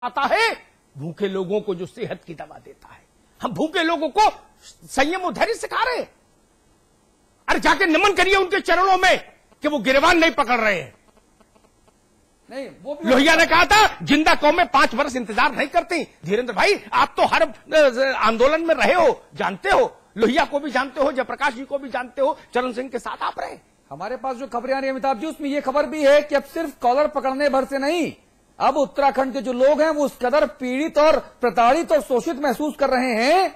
आता है भूखे लोगों को जो सेहत की दवा देता है। हम भूखे लोगों को संयम और धैर्य सिखा रहे हैं। अरे जाके नमन करिए उनके चरणों में कि वो गिरबान नहीं पकड़ रहे हैं। नहीं, वो लोहिया ने कहा था जिंदा कौमें 5 वर्ष इंतजार नहीं करती। धीरेन्द्र भाई, आप तो हर आंदोलन में रहे हो, जानते हो। लोहिया को भी जानते हो, जयप्रकाश जी को भी जानते हो, चरण सिंह के साथ आप रहे। हमारे पास जो खबरें आ रही है अमिताभ जी, उसमें यह खबर भी है कि अब सिर्फ कॉलर पकड़ने भर से नहीं, अब उत्तराखंड के जो लोग हैं वो उस कदर पीड़ित और प्रताड़ित और शोषित महसूस कर रहे हैं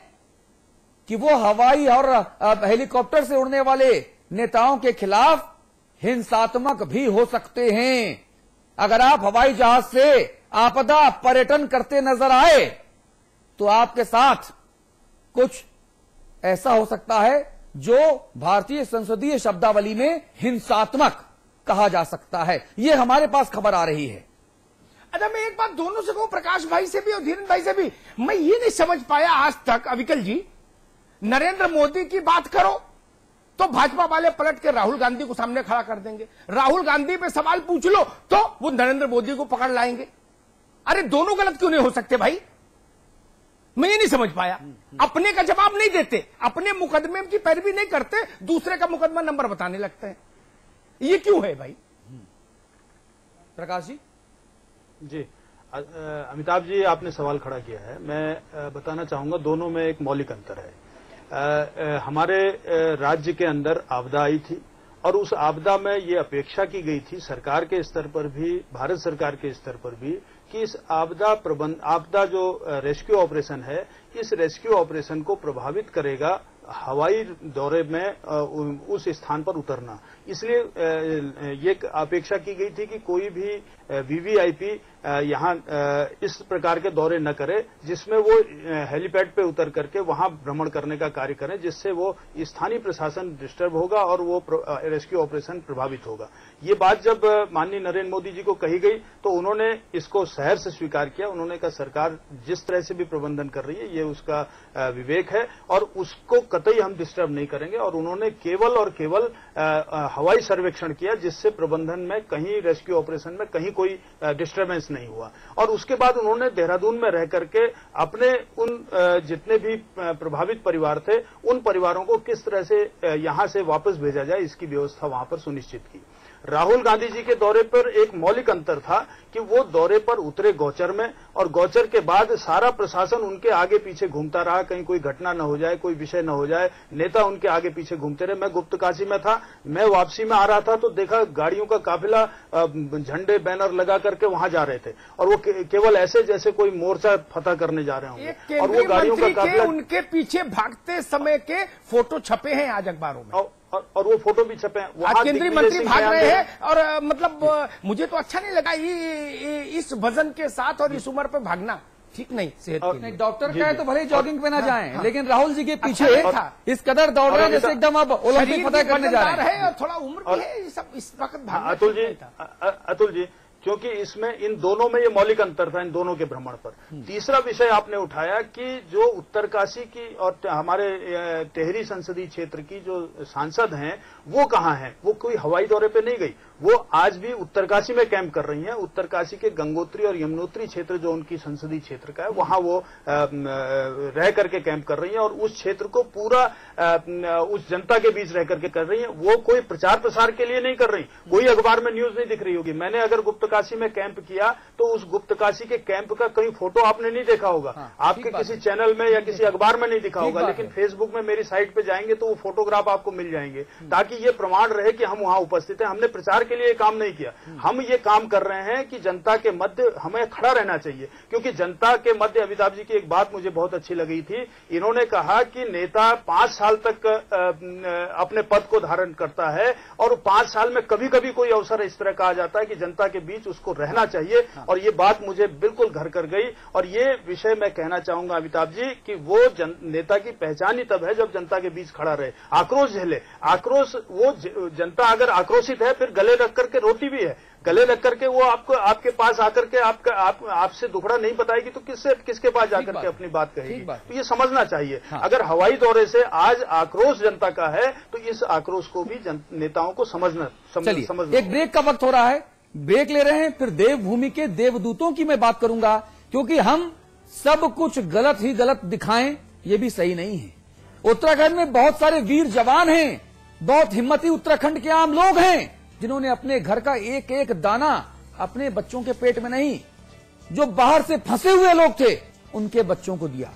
कि वो हवाई और हेलीकॉप्टर से उड़ने वाले नेताओं के खिलाफ हिंसात्मक भी हो सकते हैं। अगर आप हवाई जहाज से आपदा पर्यटन करते नजर आए तो आपके साथ कुछ ऐसा हो सकता है जो भारतीय संसदीय शब्दावली में हिंसात्मक कहा जा सकता है। यह हमारे पास खबर आ रही है। अच्छा, मैं एक बात दोनों से कहूं, प्रकाश भाई से भी और धीरेन्द्र भाई से भी, मैं ये नहीं समझ पाया आज तक, अविकल जी, नरेंद्र मोदी की बात करो तो भाजपा वाले पलट के राहुल गांधी को सामने खड़ा कर देंगे। राहुल गांधी पे सवाल पूछ लो तो वो नरेंद्र मोदी को पकड़ लाएंगे। अरे दोनों गलत क्यों नहीं हो सकते भाई? मैं ये नहीं समझ पाया। अपने का जवाब नहीं देते, अपने मुकदमे की पैरवी नहीं करते, दूसरे का मुकदमा नंबर बताने लगते हैं। ये क्यों है भाई? प्रकाश जी। जी, अमिताभ जी, आपने सवाल खड़ा किया है। मैं बताना चाहूंगा दोनों में एक मौलिक अंतर है। हमारे राज्य के अंदर आपदा आई थी और उस आपदा में ये अपेक्षा की गई थी सरकार के स्तर पर भी, भारत सरकार के स्तर पर भी, कि इस आपदा जो रेस्क्यू ऑपरेशन है, इस रेस्क्यू ऑपरेशन को प्रभावित करेगा हवाई दौरे में उस स्थान पर उतरना। इसलिए ये अपेक्षा की गई थी कि कोई भी वीवीआईपी यहां इस प्रकार के दौरे न करे जिसमें वो हेलीपैड पे उतर करके वहां भ्रमण करने का कार्य करें, जिससे वो स्थानीय प्रशासन डिस्टर्ब होगा और वो रेस्क्यू ऑपरेशन प्रभावित होगा। ये बात जब माननीय नरेंद्र मोदी जी को कही गई तो उन्होंने इसको सहर्ष से स्वीकार किया। उन्होंने कहा सरकार जिस तरह से भी प्रबंधन कर रही है ये उसका विवेक है और उसको कतई हम डिस्टर्ब नहीं करेंगे। और उन्होंने केवल और केवल हवाई सर्वेक्षण किया जिससे प्रबंधन में कहीं, रेस्क्यू ऑपरेशन में कहीं कोई डिस्टर्बेंस नहीं हुआ। और उसके बाद उन्होंने देहरादून में रह करके अपने उन जितने भी प्रभावित परिवार थे उन परिवारों को किस तरह से यहां से वापस भेजा जाए इसकी व्यवस्था वहां पर सुनिश्चित की। राहुल गांधी जी के दौरे पर एक मौलिक अंतर था कि वो दौरे पर उतरे गौचर में और गौचर के बाद सारा प्रशासन उनके आगे पीछे घूमता रहा, कहीं कोई घटना न हो जाए, कोई विषय न हो जाए, नेता उनके आगे पीछे घूमते रहे। मैं गुप्तकाशी में था, मैं वापसी में आ रहा था तो देखा गाड़ियों का काफिला झंडे बैनर लगा करके वहां जा रहे थे और वो केवल ऐसे जैसे कोई मोर्चा फतह करने जा रहे होंगे। और वो गाड़ियों का काफिला, उनके पीछे भागते समय के फोटो छपे हैं आज अखबारों में और वो फोटो भी छपे हैं। आज केंद्रीय मंत्री भाग रहे हैं और मतलब मुझे तो अच्छा नहीं लगा इस वजन के साथ और इस उम्र पे भागना ठीक नहीं, सेहत के लिए। डॉक्टर का है तो भले जॉगिंग पे ना जाएं, लेकिन राहुल जी के पीछे इस कदर दौड़ रहे हैं जैसे एकदम अब ओलंपिक फतह करने जा रहे हैं और थोड़ा उम्र भी है, सब इस वक्त भागना। अतुल जी, क्योंकि इसमें इन दोनों में ये मौलिक अंतर था, इन दोनों के भ्रमण पर। तीसरा विषय आपने उठाया कि जो उत्तरकाशी की और हमारे टेहरी संसदीय क्षेत्र की जो सांसद हैं वो कहां हैं? वो कोई हवाई दौरे पे नहीं गई, वो आज भी उत्तरकाशी में कैंप कर रही हैं। उत्तरकाशी के गंगोत्री और यमुनोत्री क्षेत्र जो उनकी संसदीय क्षेत्र का है वहां वो रह करके कैंप कर रही हैं और उस क्षेत्र को पूरा उस जनता के बीच रह करके कर रही हैं। वो कोई प्रचार प्रसार के लिए नहीं कर रही, कोई अखबार में न्यूज नहीं दिख रही होगी। मैंने अगर गुप्तकाशी में कैंप किया तो उस गुप्तकाशी के कैंप का कहीं फोटो आपने नहीं देखा होगा, आपके किसी चैनल में या किसी अखबार में नहीं दिखा होगा, लेकिन फेसबुक में मेरी साइट पे जाएंगे तो वो फोटोग्राफ आपको मिल जाएंगे ताकि ये प्रमाण रहे कि हम वहां उपस्थित हैं। हमने प्रचार के लिए ये काम नहीं किया, हम ये काम कर रहे हैं कि जनता के मध्य हमें खड़ा रहना चाहिए। क्योंकि जनता के मध्य, अमिताभ जी की एक बात मुझे बहुत अच्छी लगी थी, इन्होंने कहा कि नेता 5 साल तक अपने पद को धारण करता है और 5 साल में कभी कभी कोई अवसर इस तरह का आ जाता है कि जनता के बीच उसको रहना चाहिए। और ये बात मुझे बिल्कुल घर कर गई। और ये विषय मैं कहना चाहूंगा अमिताभ जी कि वो नेता की पहचान ही तब है जब जनता के बीच खड़ा रहे, आक्रोश झेले। आक्रोश, वो जनता अगर आक्रोशित है फिर गले रख करके रोटी भी है, गले लग करके वो आपके पास आकर के आपसे दुखड़ा नहीं बताएगी तो किसके पास जाकर के अपनी बात कहेगी? तो ये समझना चाहिए। अगर हवाई दौरे से आज आक्रोश जनता का है तो इस आक्रोश को भी नेताओं को समझना। एक ब्रेक का वक्त हो रहा है, ब्रेक ले रहे हैं, फिर देवभूमि के देवदूतों की मैं बात करूंगा क्योंकि हम सब कुछ गलत ही गलत दिखाएं ये भी सही नहीं है। उत्तराखंड में बहुत सारे वीर जवान हैं, बहुत हिम्मती उत्तराखंड के आम लोग हैं जिन्होंने अपने घर का एक एक दाना अपने बच्चों के पेट में नहीं, जो बाहर से फंसे हुए लोग थे उनके बच्चों को दिया।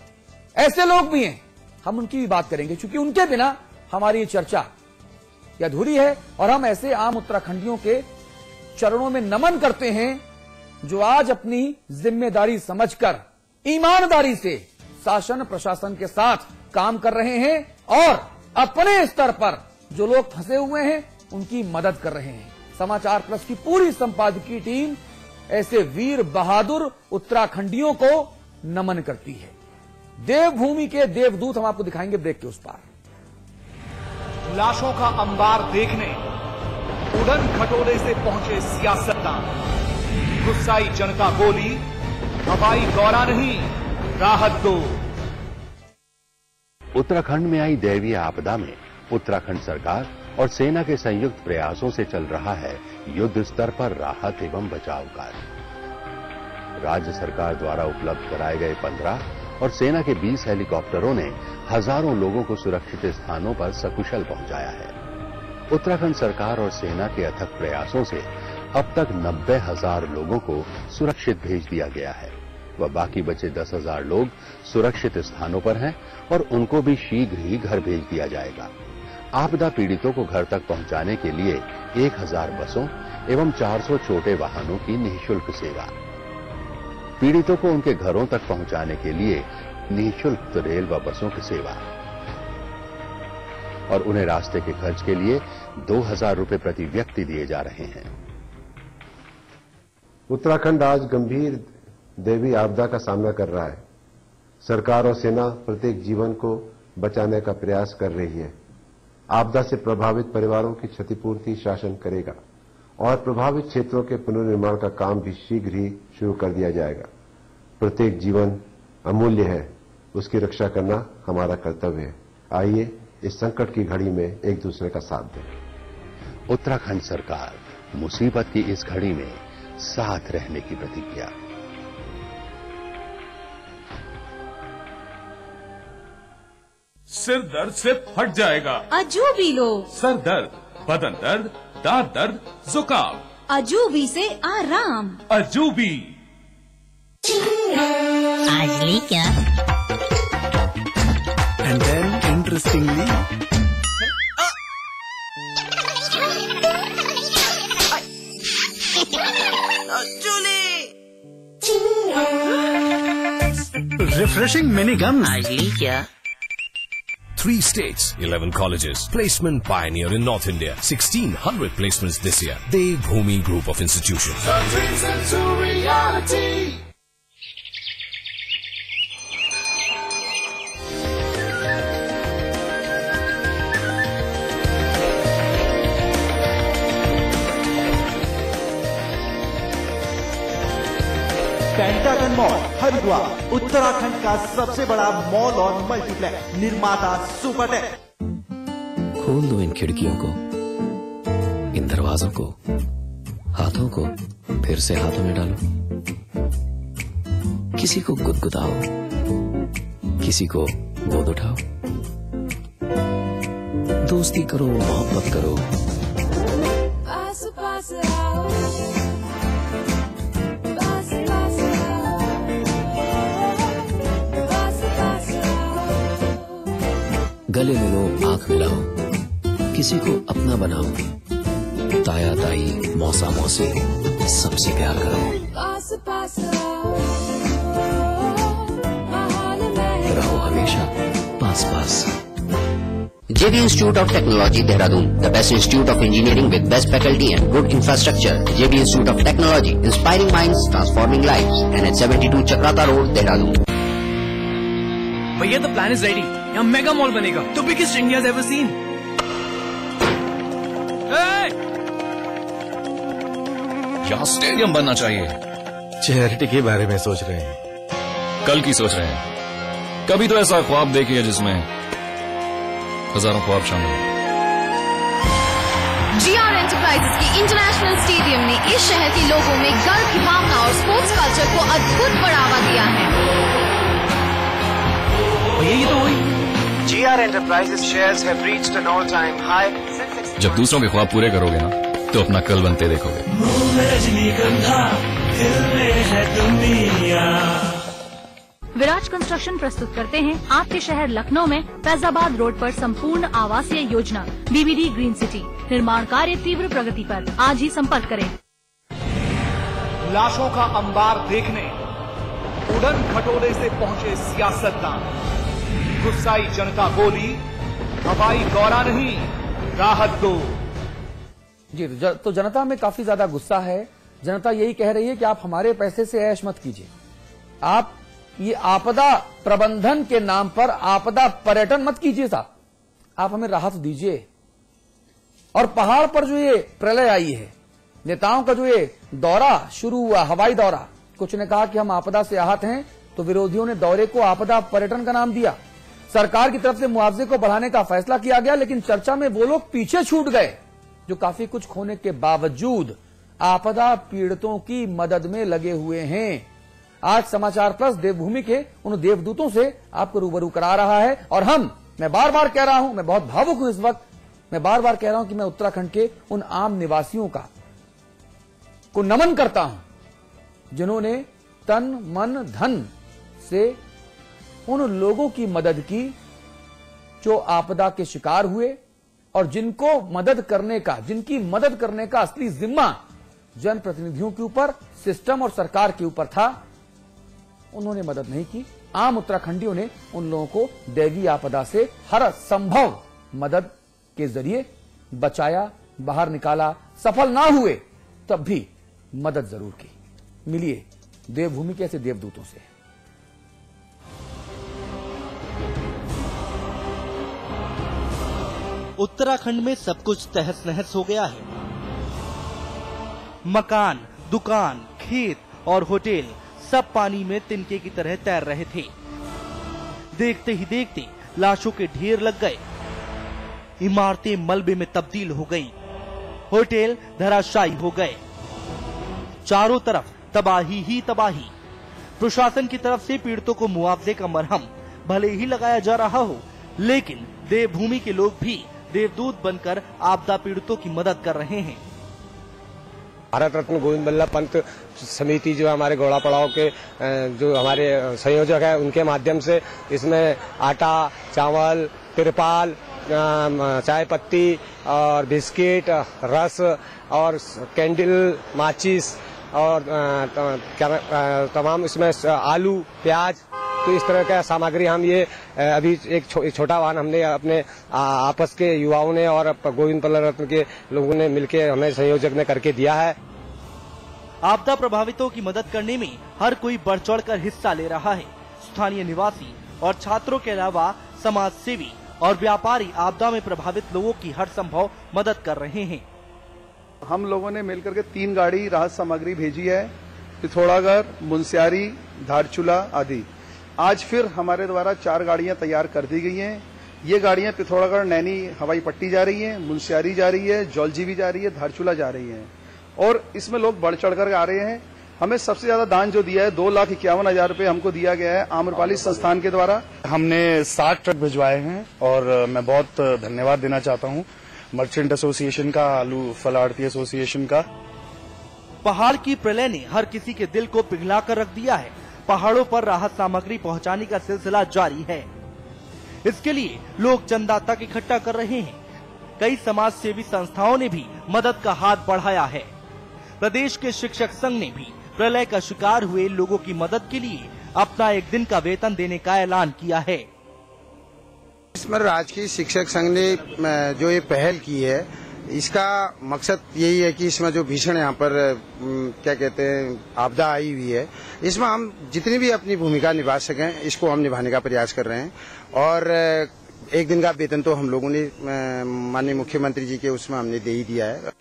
ऐसे लोग भी हैं, हम उनकी भी बात करेंगे क्योंकि उनके बिना हमारी ये चर्चा ये अधूरी है। और हम ऐसे आम उत्तराखंडियों के चरणों में नमन करते हैं जो आज अपनी जिम्मेदारी समझकर ईमानदारी से शासन प्रशासन के साथ काम कर रहे हैं और अपने स्तर पर जो लोग फंसे हुए हैं उनकी मदद कर रहे हैं। समाचार प्लस की पूरी संपादकीय टीम ऐसे वीर बहादुर उत्तराखंडियों को नमन करती है। देवभूमि के देवदूत हम आपको दिखाएंगे ब्रेक के उस पार। लाशों का अंबार देखने उड़न खटोले से पहुंचे सियासतदान, गुस्साई जनता बोली हवाई दौरा नहीं राहत दो। उत्तराखंड में आई दैवीय आपदा में उत्तराखंड सरकार और सेना के संयुक्त प्रयासों से चल रहा है युद्ध स्तर पर राहत एवं बचाव कार्य। राज्य सरकार द्वारा उपलब्ध कराए गए 15 और सेना के 20 हेलीकॉप्टरों ने हजारों लोगों को सुरक्षित स्थानों पर सकुशल पहुंचाया है। उत्तराखंड सरकार और सेना के अथक प्रयासों से अब तक 90,000 लोगों को सुरक्षित भेज दिया गया है व बाकी बचे 10,000 लोग सुरक्षित स्थानों पर हैं और उनको भी शीघ्र ही घर भेज दिया जाएगा। आपदा पीड़ितों को घर तक पहुंचाने के लिए 1,000 बसों एवं 400 छोटे वाहनों की निःशुल्क सेवा, पीड़ितों को उनके घरों तक पहुंचाने के लिए निःशुल्क रेल व बसों की सेवा और उन्हें रास्ते के खर्च के लिए 2,000 रुपए प्रति व्यक्ति दिए जा रहे हैं। उत्तराखंड आज गंभीर दैवीय आपदा का सामना कर रहा है। सरकार और सेना प्रत्येक जीवन को बचाने का प्रयास कर रही है। आपदा से प्रभावित परिवारों की क्षतिपूर्ति शासन करेगा और प्रभावित क्षेत्रों के पुनर्निर्माण का काम भी शीघ्र ही शुरू कर दिया जाएगा। प्रत्येक जीवन अमूल्य है, उसकी रक्षा करना हमारा कर्तव्य है। आइए इस संकट की घड़ी में एक दूसरे का साथ दें। उत्तराखंड सरकार मुसीबत की इस घड़ी में साथ रहने की प्रतिज्ञा। सिर दर्द से फट जाएगा। अजूबी लो। सर दर्द, बदन दर्द, दांत दर्द, जुकाम, अजूबी से आराम। अजूबी। आज ली क्या? And then interestingly, refreshing mini gums. आज ली क्या? 3 states, 11 colleges. Placement pioneer in North India. 1,600 placements this year. Devbhoomi Group of Institutions. Turn dreams into reality. Pentagon mall Haridwar Uttarakhand का सबसे बड़ा मॉल और मल्टीप्लेक्स निर्माता सुपरटेक। खोल दो इन खिड़कियों को, इन दरवाजों को, हाथों को फिर से हाथों में डालो। किसी को गुदगुदाओ, किसी को गोद उठाओ, दोस्ती करो, मोहब्बत करो। पास पास आओ, गले मिलो, आंख मिलाओ, किसी को अपना बनाओ। ताया ताई, मौसा मौसी, सबसे प्यार करो। पास पास आओ, रहो हमेशा पास पास। JB Institute of Technology, Dehradun, the best institute of engineering with best faculty and good infrastructure. JB Institute of Technology, inspiring minds, transforming lives. NH 72 Chakrata Road, Dehradun. भैया the plan is ready. यहाँ mega mall बनेगा, the biggest India's ever seen. यहाँ stadium बनना चाहिए। Charity के बारे में सोच रहे हैं। कल की सोच रहे हैं। कभी तो ऐसा ख्वाब देखिए जिसमें हजारों ख्वाब शामिल हैं। GR एंटरप्राइजेस की इंटरनेशनल स्टेडियम ने इस शहर के लोगों में गर्व की भावना और स्पोर्ट्स कल्चर को अद्भुत बढ़ावा दिया है। ये तो हुई। GR enterprises shares have reached N all time high. जब दूसरों के ख्वाब पूरे करोगे ना, तो अपना कल बनते देखोगे। विराज कंस्ट्रक्शन प्रस्तुत करते हैं आपके शहर लखनऊ में फैजाबाद रोड पर संपूर्ण आवासीय योजना BBD ग्रीन सिटी। निर्माण कार्य तीव्र प्रगति पर। आज ही संपर्क करें। लाशों का अंबार देखने उड़न खटोले से पहुंचे सियासतदान। गुस्साई जनता बोली, हवाई दौरा नहीं, राहत दो। जी, तो जनता में काफी ज्यादा गुस्सा है। जनता यही कह रही है कि आप हमारे पैसे से ऐश मत कीजिए। आप ये आपदा प्रबंधन के नाम पर आपदा पर्यटन मत कीजिए साहब, आप हमें राहत दीजिए। और पहाड़ पर जो ये प्रलय आई है, नेताओं का जो ये दौरा शुरू हुआ, हवाई दौरा, कुछ ने कहा कि हम आपदा से आहत हैं, तो विरोधियों ने दौरे को आपदा पर्यटन का नाम दिया। सरकार की तरफ से मुआवजे को बढ़ाने का फैसला किया गया, लेकिन चर्चा में वो लोग पीछे छूट गए जो काफी कुछ खोने के बावजूद आपदा पीड़ितों की मदद में लगे हुए हैं। आज समाचार प्लस देवभूमि के उन देवदूतों से आपको रूबरू करा रहा है। और मैं बार बार कह रहा हूं, मैं बहुत भावुक हूं इस वक्त, मैं बार बार कह रहा हूं कि मैं उत्तराखंड के उन आम निवासियों को नमन करता हूं जिन्होंने तन मन धन से उन लोगों की मदद की जो आपदा के शिकार हुए और जिनकी मदद करने का असली जिम्मा जनप्रतिनिधियों के ऊपर, सिस्टम और सरकार के ऊपर था। उन्होंने मदद नहीं की। आम उत्तराखंडियों ने उन लोगों को दैवीय आपदा से हर संभव मदद के जरिए बचाया, बाहर निकाला। सफल ना हुए तब भी मदद जरूर की। मिलिए देवभूमि के ऐसे देवदूतों से। उत्तराखंड में सब कुछ तहस नहस हो गया है। मकान, दुकान, खेत और होटल सब पानी में तिनके की तरह तैर रहे थे। देखते ही देखते लाशों के ढेर लग गए, इमारतें मलबे में तब्दील हो गईं, होटल धराशायी हो गए, चारों तरफ तबाही ही तबाही। प्रशासन की तरफ से पीड़ितों को मुआवजे का मरहम भले ही लगाया जा रहा हो, लेकिन देवभूमि के लोग भी देवदूत बनकर आपदा पीड़ितों की मदद कर रहे हैं। भारत रत्न गोविंद बल्लभ पंत समिति जो हमारे घोड़ा पड़ाव के जो हमारे संयोजक है, उनके माध्यम से इसमें आटा, चावल, तिरपाल, चाय पत्ती और बिस्किट, रस और कैंडल, माचिस और तमाम इसमें आलू, प्याज, तो इस तरह का सामग्री हम ये अभी एक छोटा वाहन हमने अपने आपस के युवाओं ने और गोविंद बल्लभ रत्न के लोगों ने मिलकर हमें संयोजक ने करके दिया है। आपदा प्रभावितों की मदद करने में हर कोई बढ़ चढ़कर हिस्सा ले रहा है। स्थानीय निवासी और छात्रों के अलावा समाज सेवी और व्यापारी आपदा में प्रभावित लोगों की हर संभव मदद कर रहे हैं। हम लोगों ने मिलकर के 3 गाड़ी राहत सामग्री भेजी है, पिथौरागढ़, मुनस्यारी, धारचूला आदि। आज फिर हमारे द्वारा 4 गाड़ियां तैयार कर दी गई हैं। ये गाड़ियां पिथौरागढ़ नैनी हवाई पट्टी जा रही हैं, मुनस्यारी जा रही है, जौलजीबी जा रही है, धारचूला जा रही है। और इसमें लोग बढ़ चढ़कर आ रहे हैं। हमें सबसे ज्यादा दान जो दिया है 2,51,000 रुपए हमको दिया गया है आम्रपाली संस्थान के द्वारा। हमने 60 ट्रक भिजवाए हैं और मैं बहुत धन्यवाद देना चाहता हूँ मर्चेंट एसोसिएशन का, आलू फल आड़ती एसोसिएशन का। पहाड़ की प्रलय ने हर किसी के दिल को पिघला कर रख दिया है। पहाड़ों पर राहत सामग्री पहुंचाने का सिलसिला जारी है। इसके लिए लोग चंदा तक इकट्ठा कर रहे हैं। कई समाज सेवी संस्थाओं ने भी मदद का हाथ बढ़ाया है। प्रदेश के शिक्षक संघ ने भी प्रलय का शिकार हुए लोगों की मदद के लिए अपना 1 दिन का वेतन देने का ऐलान किया है। इसमें राजकीय शिक्षक संघ ने जो ये पहल की है, इसका मकसद यही है कि इसमें जो भीषण यहाँ पर क्या कहते हैं आपदा आई हुई है, इसमें हम जितनी भी अपनी भूमिका निभा सकें इसको हम निभाने का प्रयास कर रहे हैं। और 1 दिन का वेतन तो हम लोगों ने माननीय मुख्यमंत्री जी के उसमें हमने दे ही दिया है।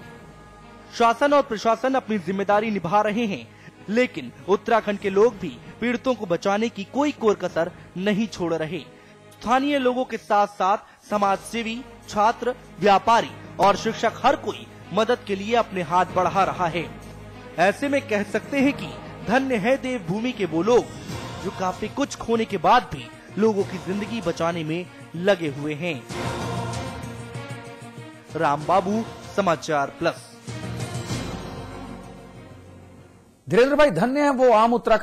शासन और प्रशासन अपनी जिम्मेदारी निभा रहे हैं, लेकिन उत्तराखंड के लोग भी पीड़ितों को बचाने की कोई कोर कसर नहीं छोड़ रहे। स्थानीय लोगों के साथ साथ समाज सेवी, छात्र, व्यापारी और शिक्षक हर कोई मदद के लिए अपने हाथ बढ़ा रहा है। ऐसे में कह सकते हैं कि धन्य है देवभूमि के वो लोग जो काफी कुछ खोने के बाद भी लोगों की जिंदगी बचाने में लगे हुए हैं। राम बाबू, समाचार प्लस। धीरेन्द्र भाई, धन्य है वो आम उत्तराखंड